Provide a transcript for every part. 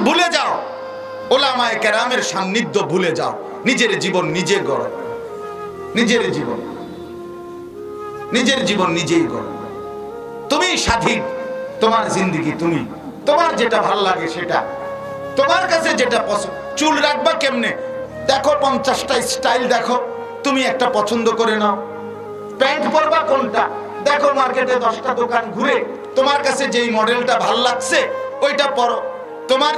ভুলে যাও, ওলামায়ে কেরামের সান্নিধ্য ভুলে যাও, নিজের জীবন নিজে গড়ো, নিজের জীবন নিজেই গড়ো। তুমি স্বাধীন, তোমার জিন্দেগি তুমি, তোমার যেটা ভালো লাগে সেটা, তোমার কাছে যেটা পছন্দ। চুল রাখবা কেমনে দেখো, 50টা স্টাইল দেখো, তুমি একটা পছন্দ করে নাও। প্যান্ট পরবা কোনটা দেখো, মার্কেটে 10টা দোকান ঘুরে তোমার কাছে যেই মডেলটা ভালো লাগছে ওইটা পরো। তোমার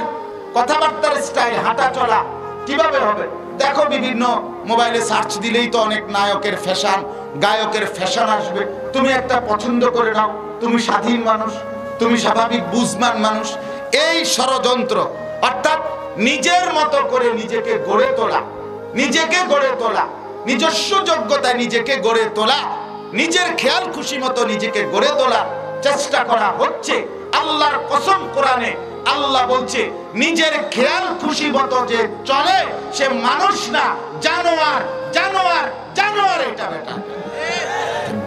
কথাবার্তার স্টাইল, হাঁটা চলা কিভাবে হবে দেখো, বিভিন্ন মোবাইলে সার্চ দিলেই তো অনেক নায়কের ফ্যাশন, গায়কের ফ্যাশন আসবে। তুমি একটা পছন্দ করে নাও, তুমি স্বাধীন মানুষ, তুমি স্বাভাবিক বুঝমান মানুষ। এই ষড়যন্ত্র, অর্থাৎ নিজের মতো করে নিজেকে গড়ে তোলা, নিজস্ব যোগ্যতায় নিজেকে গড়ে তোলা, নিজের খেয়াল খুশি মতো নিজেকে গড়ে তোলা চেষ্টা করা হচ্ছে। আল্লাহর কসম, কোরআনে আল্লাহ বলছে, নিজের খেয়াল খুশি মতো যে চলে সে মানুষ না, জানোয়ার। এটা বেটা,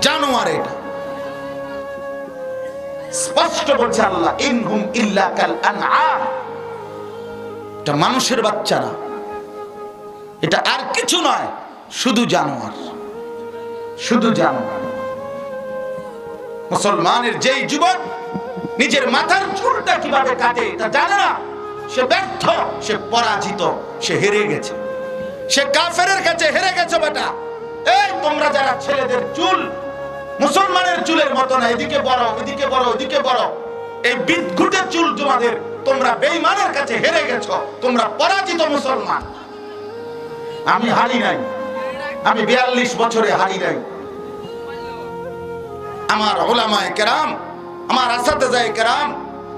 জানোয়ার। এটা স্পষ্ট বলছে আল্লাহ, ইনহুম ইল্লা কাল আনআম। এটা মানুষের বাচ্চা না, এটা আর কিছু নয়, শুধু জানোয়ার। মুসলমানের যেই যুবক নিজের মাথার চুলটা কিভাবে কাটে তা জানে না, সে ব্যর্থ, সে পরাজিত, সে হেরে গেছে, সে কাফেরের কাছে হেরে গেছে। বেটা, এই তোমরা যারা ছেলেদের চুল মুসলমানের চুলের মতো না, এদিকে বড় ওদিকে বড়, ওদিকে বড়, এই বিদঘুটে চুল তোমাদের, তোমরা বেঈমানের কাছে হেরে গেছো, তোমরা পরাজিত মুসলমান। আমি হারি নাই, আমি 42 বছরে হারি নাই। আমার উলামায়ে কেরাম, আমার আসাতেজায়ে কেরাম,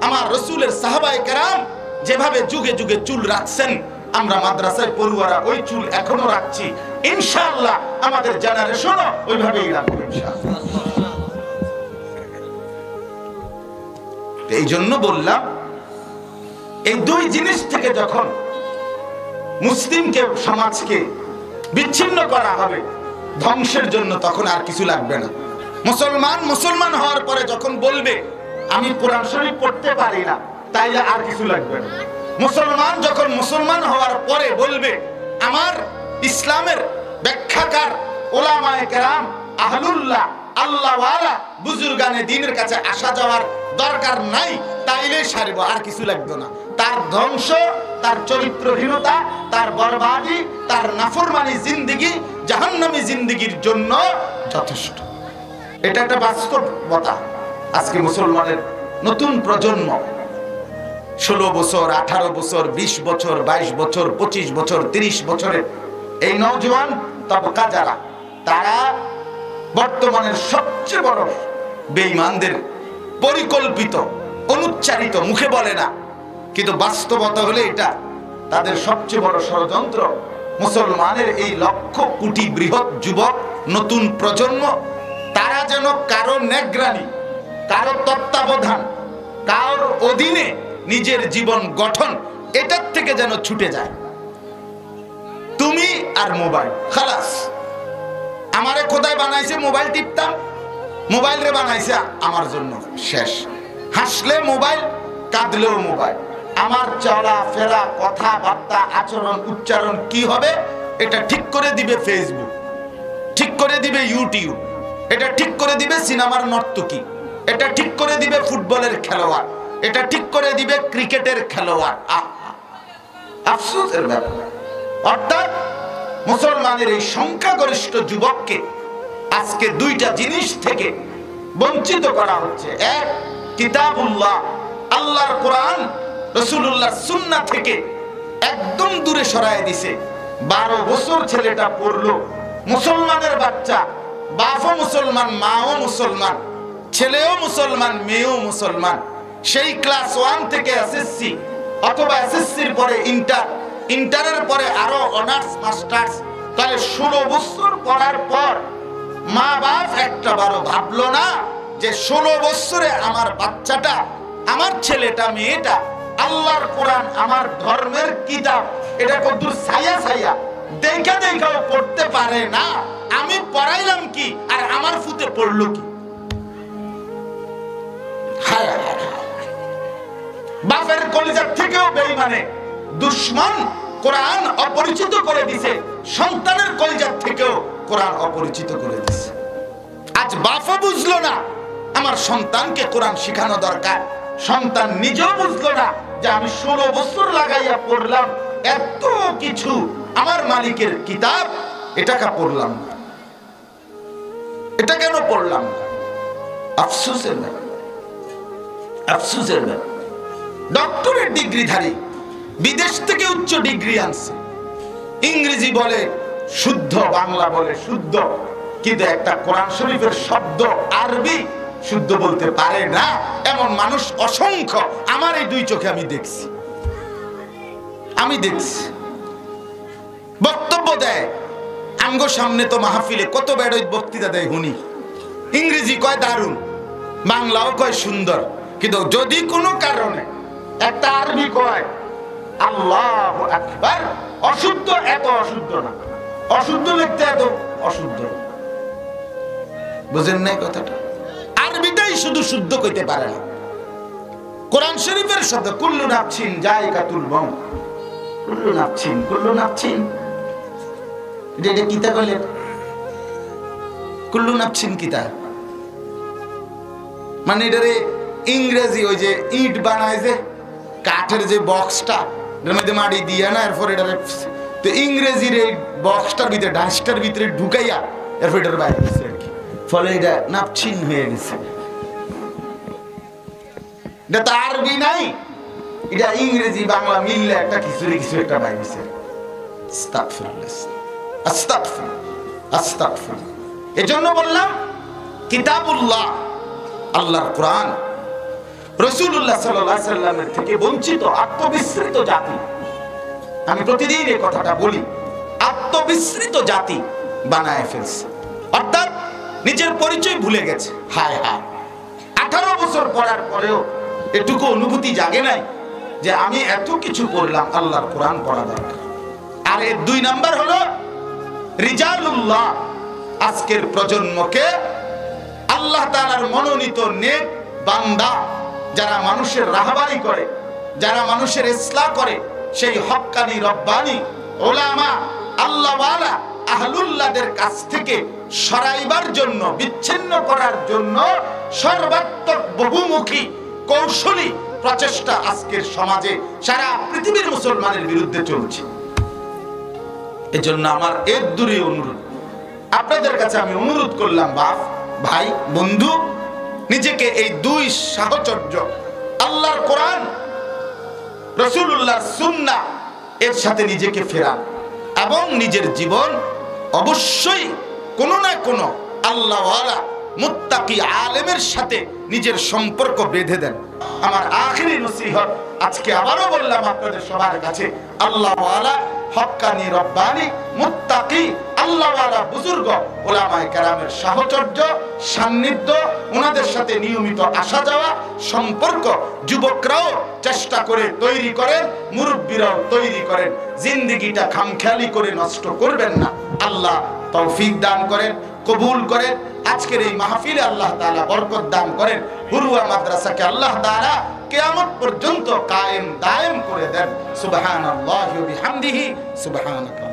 আমার রাসূলের সাহাবায়ে কেরাম যেভাবে যুগে যুগে চুল রাখছেন, আমরা মাদ্রাসায় পড়ুয়ারা ওই চুল এখনো রাখছি। ইনশাআল্লাহ আমাদের জেনারেশনও ওইভাবেই রাখবে ইনশাআল্লাহ। এই জন্য বললাম, এই দুই জিনিস থেকে যখন মুসলিমকে, সমাজকে বিচ্ছিন্ন করা হবে ধ্বংসের জন্য, তখন আর কিছু লাগবে না। মুসলমান হওয়ার পরে যখন বলবে আমি কোরআন শরীফ পড়তে পারি না, তাইলে আর কিছু লাগবে না। মুসলমান যখন মুসলমান হওয়ার পরে বলবে আমার ইসলামের ব্যাখ্যাকার উলামায়ে কেরাম, আহলুল্লাহ, আল্লাহওয়ালা বুজুর্গানে দ্বীনের কাছে আসা যাওয়ার দরকার নাই, তাইলে সারবো, আর কিছু লাগবে না। তার ধ্বংস, তার চরিত্রহীনতা, তার বরবাদি, তার নাফরমানি জিন্দেগি, জাহান্নামী জিন্দেগির জন্য যথেষ্ট। এটা একটা বাস্তবতা। আজকে মুসলমানের নতুন প্রজন্ম 16 বছর, 18 বছর, 20 বছর, 22 বছর, 25 বছর, 30 বছরের এই নওজোয়ান তবকা যারা, তারা বর্তমানের সবচেয়ে বড় বেঈমানদের পরিকল্পিত, অনুচ্চারিত, মুখে বলে না কিন্তু বাস্তবতা হলে এটা, তাদের সবচেয়ে বড় ষড়যন্ত্র মুসলমানের এই লক্ষ কোটি বৃহৎ যুবক, নতুন প্রজন্ম, তারা যেন কারো নেগরানি, কারো তত্ত্বাবধান, কারোর অধীনে নিজের জীবন গঠন, এটার থেকে যেন ছুটে যায়। তুমি আর মোবাইল, খালাস। আমারে খোদায় বানাইছে মোবাইল টিপতাম, মোবাইল রে বানাইছে আমার জন্য, শেষ। হাসলে মোবাইল, কাঁদলেও মোবাইল। আমার চলা ফেরা, কথাবার্তা, আচরণ, উচ্চারণ কি হবে এটা ঠিক করে দিবে ফেসবুক, ঠিক করে দিবে ইউটিউব, এটা ঠিক করে দিবে সিনেমার নর্তকী, এটা ঠিক করে দিবে ফুটবলের খেলোয়াড়, এটা ঠিক করে দিবে ক্রিকেটের খেলোয়াড়। আফসোসের ব্যাপার। অর্থাৎ মুসলমানের এই সংখ্যাগরিষ্ঠ যুবককে আজকে দুইটা জিনিস থেকে বঞ্চিত করা হচ্ছে। এক, কিতাবুল্লাহ, আল্লাহর কোরআন, রাসূলুল্লাহর সুন্নাহ থেকে একদম দূরে সরায় দিছে। 12 বছর ছেলেটা পড়লো, মুসলমানের বাচ্চা, বাপও মুসলমান, মাও মুসলমান, ছেলেও মুসলমান, মেয়েও মুসলমান। সেই ক্লাস 1 থেকে এসএসসি অথবা এসএসসির পরে ইন্টার, ইন্টারের পরে আরো অনার্স, মাস্টার্স, তাহলে 16 বছর পড়ার পর মা বাপ একটা বারো ভাবলো না যে 16 বছরে আমার বাচ্চাটা, আমার ছেলেটা, মেয়েটা আল্লাহর কোরআন, আমার ধর্মের কিতাব, এটা কতদূর ছায়া ছায়া দেখা দেখাও পড়তে পারে না, আমি পড়াইলাম কি আর আমার ফুতে পড়লো কি? বাপের কলিজার থেকেও বেঈমানে দুশমন কোরআন অপরিচিত করে দিছে, সন্তানের কলিজার থেকেও কোরআন অপরিচিত করে দিছে। আজ বাপও বুঝলো না আমার সন্তানকে কোরআন শেখানো দরকার, সন্তান নিজেও বুঝলো না যে আমি 16 বছর লাগাইয়া পড়লাম এত কিছু আমার মালিকের কিতাব, এটাকে পড়লাম না, এটা কেন পড়লাম না? আফসোসের ব্যাপার, আফসোসের ব্যাপার। ডক্টরেট ডিগ্রিধারী, বিদেশ থেকে উচ্চ ডিগ্রি আনছে, ইংরেজি বলে শুদ্ধ, বাংলা বলে শুদ্ধ, কিন্তু একটা কোরআন শরীফের শব্দ আরবি শুদ্ধ বলতে পারে না, এমন মানুষ অসংখ্য আমার এই দুই চোখে আমি দেখছি। বক্তব্য দেয় আমগো সামনে, তো মাহফিলে কত বেড়ই বক্তৃতা দেয় হুনি, ইংরেজি কয় দারুণ, বাংলাও কয় সুন্দর, কিন্তু যদি কোনো কারণে একটা আরবি কয় আল্লাহু আকবার, অশুদ্ধ, এত অশুদ্ধ না, অশুদ্ধ লিখতে এত অশুদ্ধ, বুঝেন নাই কথাটা? আরবিটাই শুধু শুদ্ধ কইতে পারে না। কোরআন শরীফের শব্দ কুল্লু নাফসিন যায়কাতুল মাউত, কুল্লু নাফসিন এটা কিতা বলে? কুল্লু নাফসিন কিতা মানে এটারে ইংরেজি ওই যে ইট বানায় যে কাঠের যে বক্সটা, এর মধ্যে মাটি দিয়ে না, এরপর এটারে তো ইংরেজির এই বক্সটার ভিতরে ডাস্টার ভিতরে ঢুকাইয়া এরপর এটার বাইরে গেছে আর কি, ফলে এটা নাফসিন হয়ে গেছে। এটা তো আরবি নাই, এটা ইংরেজি বাংলা মিললে একটা কিছু একটা বাইরেছে। এজন্য বললাম কিতাবুল্লাহ, আল্লাহর কোরআন, রাসূলুল্লাহ সাল্লাল্লাহু আলাইহি সাল্লামের থেকে বঞ্চিত আত্মবিস্মৃত জাতি, আমি প্রতিদিন এই কথাটা বলি, আত্মবিস্মৃত জাতি বানায় ফেলছে, অর্থাৎ নিজের পরিচয় ভুলে গেছে। হায় হায়, 18 বছর পড়ার পরেও এটুকু অনুভূতি জাগে নাই যে আমি এত কিছু পড়লাম, আল্লাহর কোরআন পড়া দরকার। আর এর 2 নাম্বার হলো রিজালুল্লাহ, আজকের প্রজন্মকে আল্লাহ তাআলার মনোনীত নেক বান্দা, যারা মানুষের রাহবারি করে, যারা মানুষের ইসলাহ করে, সেই হক্কানি রব্বানি ওলামা আল্লাহওয়ালা আহলুল্লাহদের কাছ থেকে সরাইবার জন্য, বিচ্ছিন্ন করার জন্য সর্বাত্মক বহুমুখী কৌশলী প্রচেষ্টা আজকের সমাজে সারা পৃথিবীর মুসলমানের বিরুদ্ধে চলছে। এজন্য আমার এর দূরে অনুরোধ, আপনাদের কাছে আমি অনুরোধ করলাম, বাপ ভাই বন্ধু, নিজেকে এই 2 সাহচর্য আল্লাহর কোরআন, রাসূলুল্লাহর সুন্নাহ এর সাথে নিজেকে ফেরান এবং নিজের জীবন অবশ্যই কোনো না কোনো আল্লাহওয়ালা মুত্তাকি আলেমের সাথে নিজের সম্পর্ক বেঁধে দেন। আমার আখিরি নসিহত আজকে আবারও বললাম আপনাদের সবার কাছে, আল্লাহওয়ালা হক্কানি রব্বানি মুত্তাকি আল্লাহওয়ালা বুজুর্গ ওলামায়ে কেরামের সাহচর্য, সান্নিধ্য, ওনাদের সাথে নিয়মিত আসা যাওয়া সম্পর্ক যুবকরাও চেষ্টা করে তৈরি করেন, মুরব্বীরাও তৈরি করেন। জিন্দেগিটা খামখেয়ালি করে নষ্ট করবেন না। আল্লাহ তৌফিক দান করেন, কবুল করেন। আজকের এই মাহফিলে আল্লাহ তাআলা বরকত দান করেন। হুরুয়া মাদ্রাসাকে আল্লাহ তাআলা কিয়ামত পর্যন্ত কায়েম দায়েম করে দেন। সুবহানাল্লাহি ওয়া বিহামদিহি, সুবহানাল্লাহ।